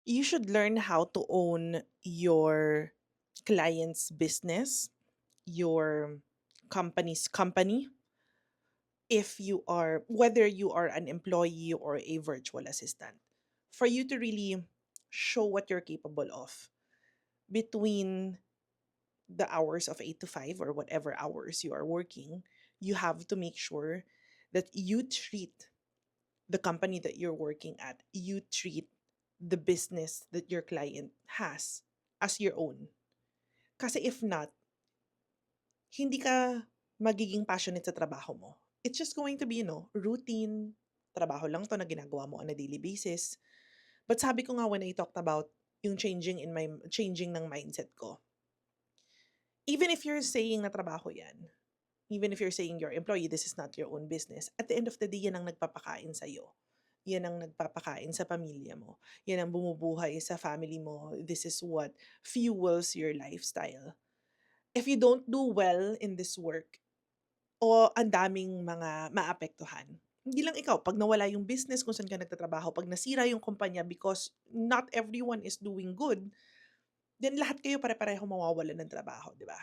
You should learn how to own your client's business, your company's company, if you are, whether you are an employee or a virtual assistant, for you to really show what you're capable of between the hours of 8 to 5 or whatever hours you are working. You have to make sure that you treat the company that you're working at, you treat the business that your client has as your own. Kasi if not, hindi ka magiging passionate sa trabaho mo. It's just going to be, routine. Trabaho lang to na ginagawa mo on a daily basis. But sabi ko nga when I talked about yung changing ng mindset ko, even if you're saying na trabaho yan, even if you're saying your employee, this is not your own business, at the end of the day, yan ang nagpapakain sa'yo. Yan ang nagpapakain sa pamilya mo. Yan ang bumubuhay sa family mo. This is what fuels your lifestyle. If you don't do well in this work, o ang daming mga maapektuhan. Hindi lang ikaw, pag nawala yung business kung saan ka nagtatrabaho, pag nasira yung kumpanya because not everyone is doing good, then lahat kayo pare-pareho mawawalan ng trabaho, di ba?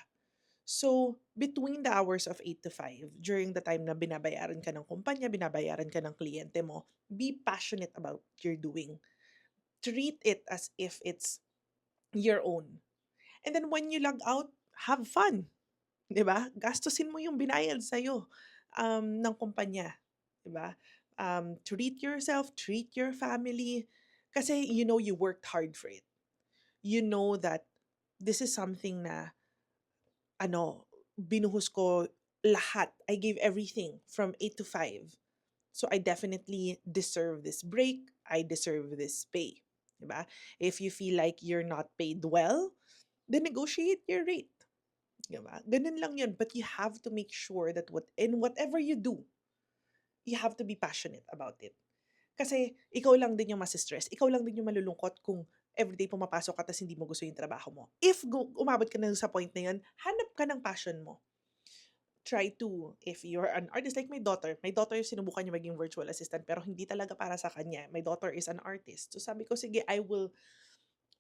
So, between the hours of 8 to 5, during the time na binabayaran ka ng kumpanya, binabayaran ka ng kliyente mo, be passionate about what you're doing. Treat it as if it's your own. And then when you log out, have fun. 'Di ba? Gastusin mo yung binayad sa'yo, ng kumpanya, 'di ba? Treat yourself, treat your family, kasi you worked hard for it. You know that this is something na ano, binuhos ko lahat. I gave everything from 8 to 5. So I definitely deserve this break. I deserve this pay. 'Di ba? If you feel like you're not paid well, then negotiate your rate. 'Di ba? Ganun lang yun. But you have to make sure that in whatever you do, you have to be passionate about it. Kasi ikaw lang din yung masi-stress. Ikaw lang din yung malulungkot kung everyday pumapasok ka tas hindi mo gusto yung trabaho mo. If umabot ka na sa point na yun, hanap ka ng passion mo. Try to, if you're an artist like my daughter sinubukan niya maging virtual assistant pero hindi talaga para sa kanya. My daughter is an artist. So sabi ko, sige, I will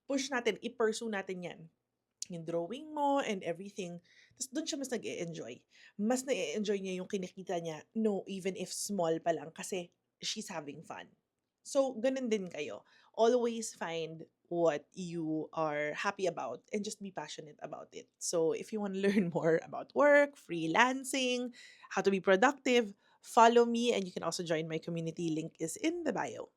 push natin, i-pursue natin yan. Yung drawing mo and everything. Tapos do'n siya mas nag-e-enjoy. Mas na enjoy niya yung kinikita niya, no, even if small pa lang kasi she's having fun. So, gano'n din kayo. Always find what you are happy about and just be passionate about it. So, if you want to learn more about work, freelancing, how to be productive, follow me and you can also join my community. Link is in the bio.